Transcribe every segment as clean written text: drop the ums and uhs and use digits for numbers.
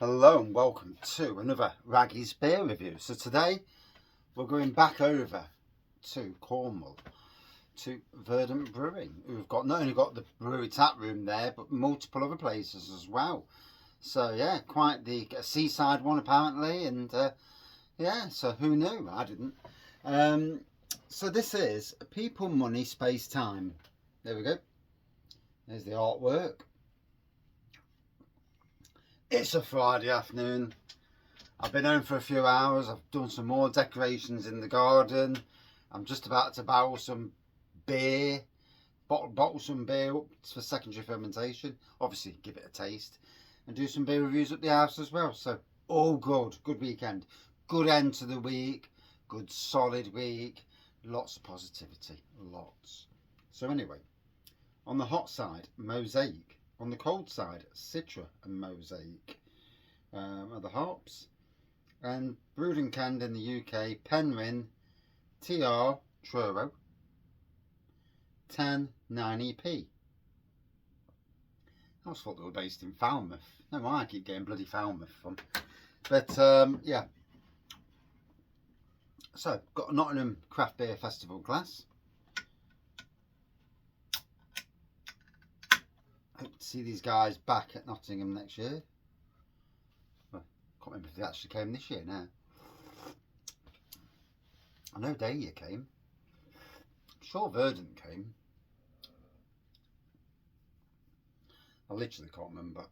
Hello and welcome to another Raggy's beer review. So today we're going back over to Cornwall to Verdant Brewing, who've got not only got the brewery tap room there but multiple other places as well. So yeah, quite the seaside one apparently, and yeah, so who knew? I didn't. So this is People, Money, Space, Time. There we go. There's the artwork. It's a Friday afternoon. I've been home for a few hours. I've done some more decorations in the garden. I'm just about to barrel some beer, bottle some beer up for secondary fermentation. Obviously, give it a taste and do some beer reviews at the house as well. So, all good. Good weekend. Good end to the week. Good solid week. Lots of positivity. Lots. So, anyway, on the hot side, Mosaic. On the cold side, Citra and Mosaic are the hops. And brewed and canned in the UK, Penryn TR Truro 10-9EP. I always thought they were based in Falmouth. No, why I keep getting bloody Falmouth from. But yeah. So, got a Nottingham Craft Beer Festival glass. Hope to see these guys back at Nottingham next year. Well, can't remember if they actually came this year now. I know Dahlia came. I'm sure Verdant came. I literally can't remember.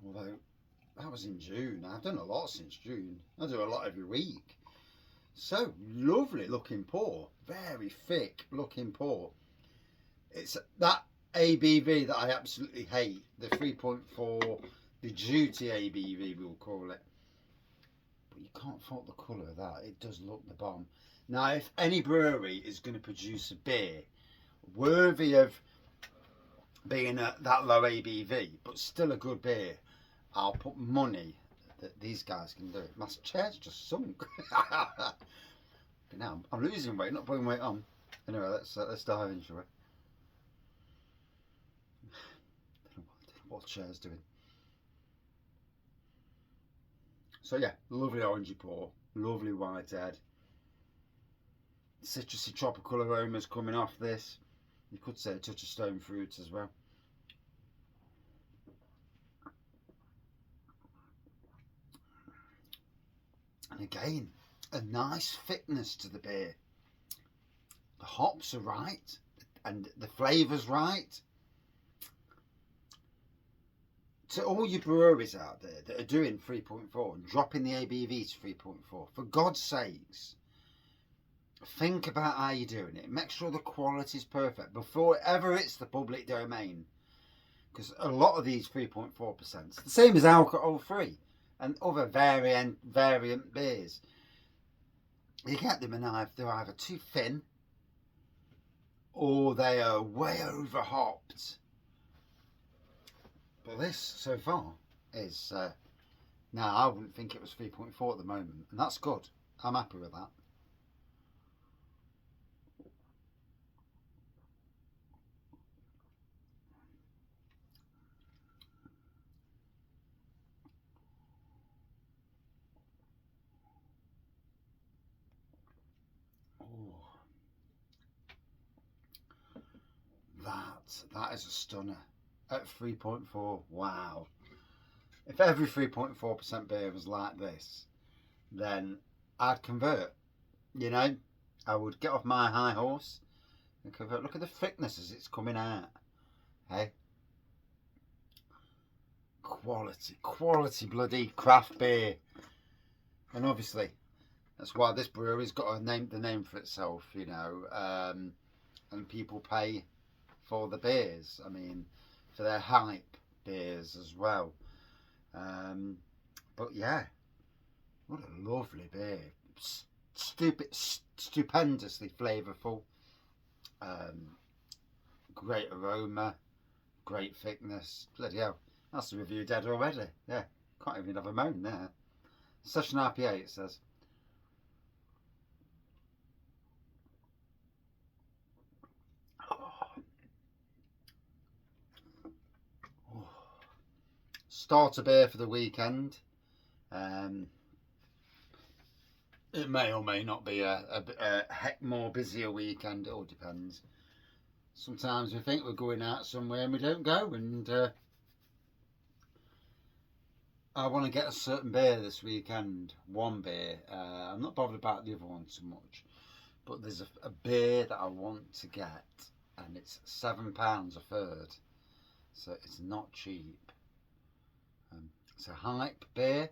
Although that was in June. I've done a lot since June. I do a lot every week. So lovely looking pour. Very thick looking pour. It's that ABV that I absolutely hate. The 3.4, the duty ABV we'll call it. But you can't fault the colour of that. It does look the bomb. Now if any brewery is going to produce a beer worthy of being at that low ABV, but still a good beer, I'll put money that these guys can do it. My chair's just sunk. But now I'm losing weight, not putting weight on. Anyway, let's dive into it. Don't know what the chair's doing. So yeah, lovely orangey pour, lovely white head. Citrusy tropical aromas coming off this. You could say a touch of stone fruit as well. And again, a nice thickness to the beer. The hops are right, and the flavour's right. To all you breweries out there that are doing 3.4 and dropping the ABV to 3.4, for God's sakes, think about how you're doing it. Make sure the quality's perfect before ever it's the public domain. Because a lot of these 3.4%, the same as alcohol-free and other variant beers, you get them and they're either too thin or they are way over hopped. But this so far is now I wouldn't think it was 3.4 at the moment, and that's good. I'm happy with that. That is a stunner at 3.4. Wow. If every 3.4% beer was like this, then I'd convert. You know, I would get off my high horse and convert. Look at the thickness as it's coming out. Hey, quality bloody craft beer. And obviously, that's why this brewery's got the name for itself, you know. And people pay for the beers. I mean, for their hype beers as well. But yeah, what a lovely beer. Stupendously flavourful. Great aroma. Great thickness. Bloody hell. That's the review dead already. Yeah, can't even have a moan there. Such an RPA, it says. starter beer for the weekend. It may or may not be a heck more busier weekend. It all depends. Sometimes we think we're going out somewhere and we don't go, and I want to get a certain beer this weekend. One beer. I'm not bothered about the other one so much, but there's a beer that I want to get, and it's £7 a third, so it's not cheap. It's a Hype beer,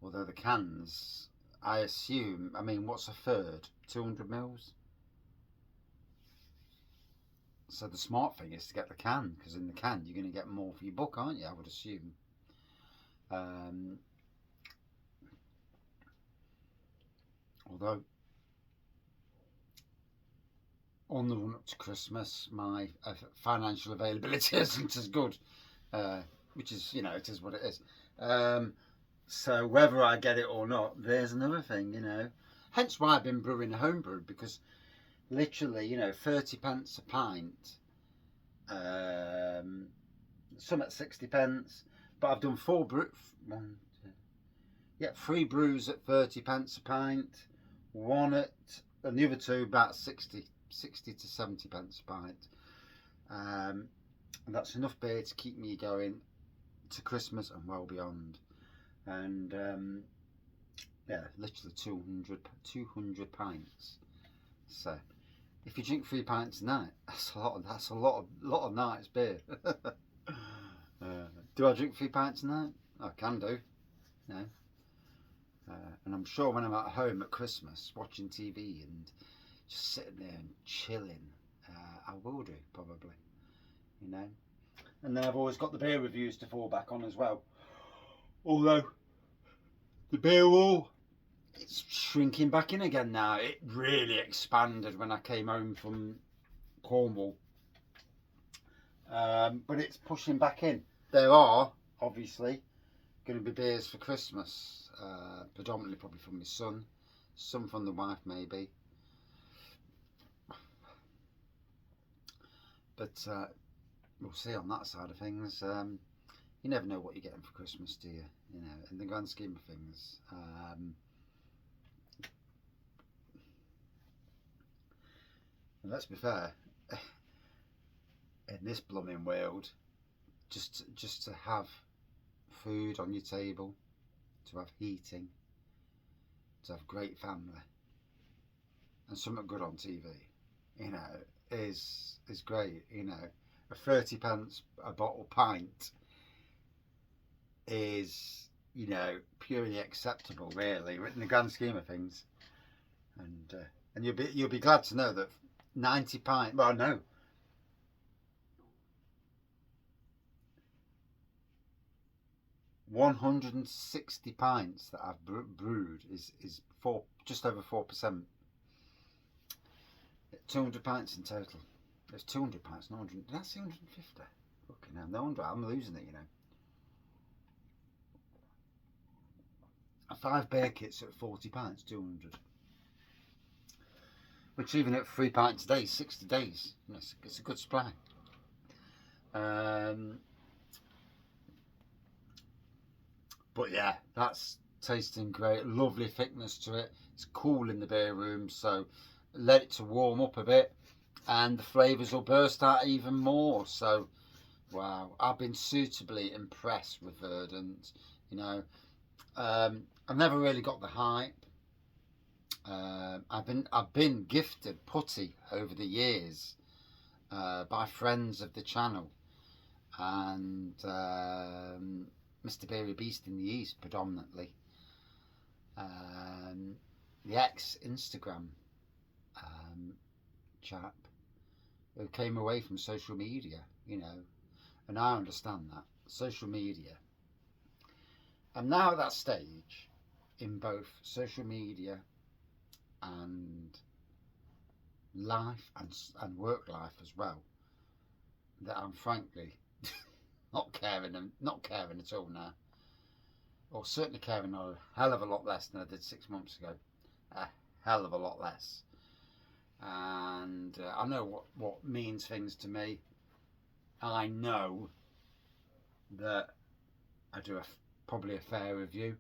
although the cans, I assume, I mean, what's a third? 200 mils? So the smart thing is to get the can, because in the can you're going to get more for your buck, aren't you? I would assume. Although on the run up to Christmas, my financial availability isn't as good, which is, you know, it is what it is. So whether I get it or not, there's another thing, you know. Hence why I've been brewing a home brew, because literally, you know, 30p a pint. Some at 60p, but I've done three brews at 30p a pint. One at, and the other two about 60 to 70p a pint. And that's enough beer to keep me going to Christmas and well beyond. And yeah, literally 200 pints. So if you drink 3 pints a night, that's a lot of nights beer. Do I drink 3 pints a night? I can do. No. And I'm sure when I'm at home at Christmas watching TV and just sitting there and chilling, I will do, probably, you know. And then I've always got the beer reviews to fall back on as well. Although the beer wall, it's shrinking back in again now. It really expanded when I came home from Cornwall, but it's pushing back in. There are obviously going to be beers for Christmas, predominantly probably from my son, some from the wife maybe, but we'll see on that side of things. You never know what you're getting for Christmas, do you? You know, in the grand scheme of things. And let's be fair, in this blooming world, just to have food on your table, to have heating, to have great family, and something good on TV, you know, is great. You know, a 30p a bottle pint is, you know, purely acceptable, really, in the grand scheme of things. And you'll be glad to know that 90 pints, well, no, 160 pints that I've brewed is just over 4%. 200 pints in total. There's 200 pints, not 100. That's 150. Fucking hell, no wonder I'm losing it, you know. 5 beer kits at 40 pints, 200. Which even at 3 pints a day, 60 days. You know, it's a good supply. But yeah, that's tasting great. Lovely thickness to it. It's cool in the beer room, so let it to warm up a bit and the flavours will burst out even more. So wow, I've been suitably impressed with Verdant. You know, I've never really got the hype. I've been gifted putty over the years by friends of the channel, and Mr. Beery Beast in the East predominantly, the ex-Instagram chap who came away from social media, you know, and I understand that social media. I'm now at that stage in both social media and life and work life as well, that I'm frankly not caring at all now, or certainly caring a hell of a lot less than I did 6 months ago. A hell of a lot less. And I know what means things to me. I know that I do probably a fair review.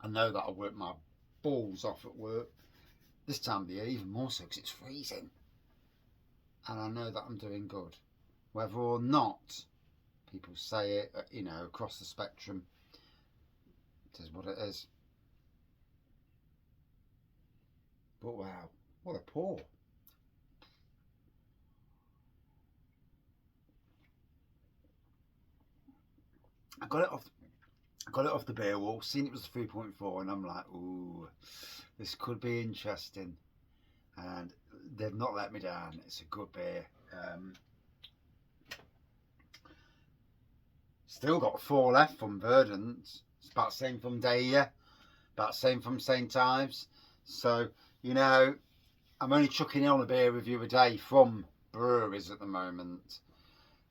I know that I work my balls off at work. This time of the year, even more so because it's freezing. And I know that I'm doing good. Whether or not people say it, you know, across the spectrum, it is what it is. But wow, what a pour. I got it off the beer wall, seen it was 3.4, and I'm like, ooh, this could be interesting. And they've not let me down. It's a good beer. Still got 4 left from Verdant. It's about the same from Daya, about the same from St Ives. So, you know, I'm only chucking on a beer review a day from breweries at the moment.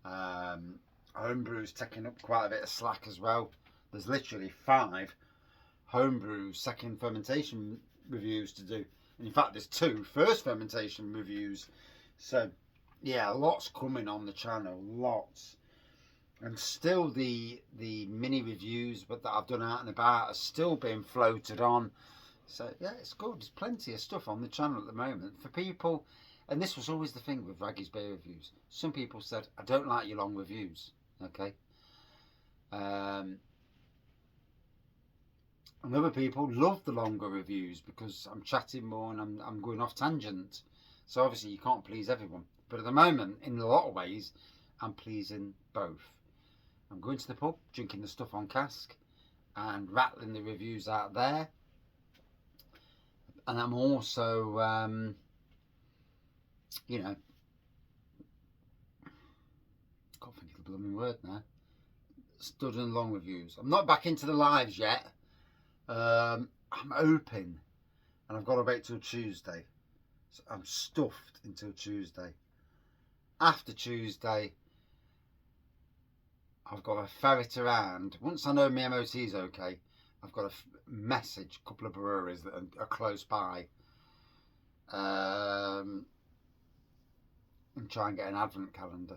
Homebrew's taking up quite a bit of slack as well. There's literally 5 homebrew second fermentation reviews to do. And in fact, there's 2 first fermentation reviews. So, yeah, lots coming on the channel, lots. And still the mini reviews that I've done out and about are still being floated on. So, yeah, it's good. There's plenty of stuff on the channel at the moment for people. And this was always the thing with Raggy's Beer Reviews. Some people said, I don't like your long reviews. Okay. And other people love the longer reviews because I'm chatting more and I'm going off tangent. So obviously you can't please everyone. But at the moment, in a lot of ways, I'm pleasing both. I'm going to the pub, drinking the stuff on cask and rattling the reviews out there. And I'm also, you know, can't think of the blooming word now. Studying long reviews. I'm not back into the lives yet. I'm open, and I've got to wait till Tuesday. So I'm stuffed until Tuesday. After Tuesday, I've got to ferret around. Once I know my MOT is okay, I've got to message a couple of breweries that are close by, and try and get an advent calendar.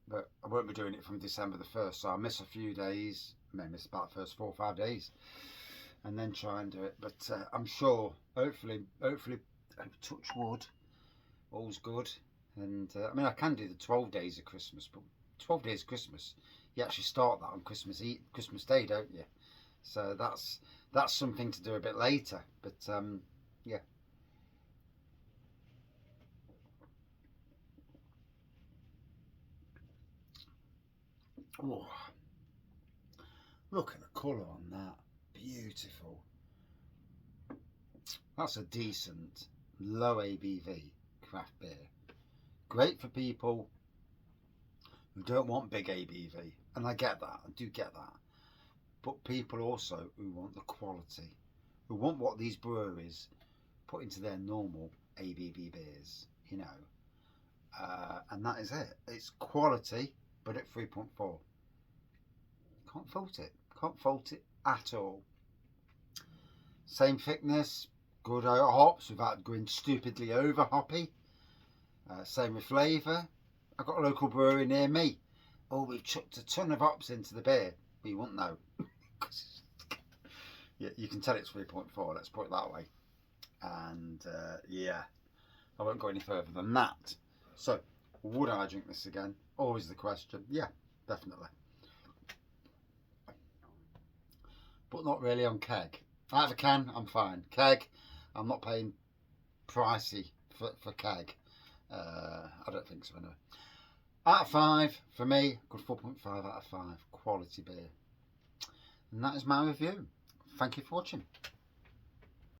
But I won't be doing it from December the 1st, so I'll miss a few days. I may miss about the first 4 or 5 days, and then try and do it. But I'm sure, hopefully, touch wood, all's good. And I mean, I can do the 12 days of Christmas, but 12 days of Christmas, you actually start that on Christmas Day, don't you? So that's something to do a bit later. But yeah. Oh, look at the colour on that. Beautiful. That's a decent low ABV craft beer. Great for people who don't want big ABV. And I get that. I do get that. But people also who want the quality, who want what these breweries put into their normal ABV beers, you know. And that is it. It's quality, but at 3.4. Can't fault it. Can't fault it at all. Same thickness, good hops without going stupidly over hoppy. Same with flavour. I've got a local brewery near me. Oh, we've chucked a ton of hops into the beer. But you won't know. Yeah, you can tell it's 3.4, let's put it that way. And yeah, I won't go any further than that. So, would I drink this again? Always the question. Yeah, definitely. But not really on keg. Out of a can, I'm fine. Keg, I'm not paying pricey for keg. I don't think so anyway. Out of 5, for me, good 4.5 out of 5. Quality beer. And that is my review. Thank you for watching.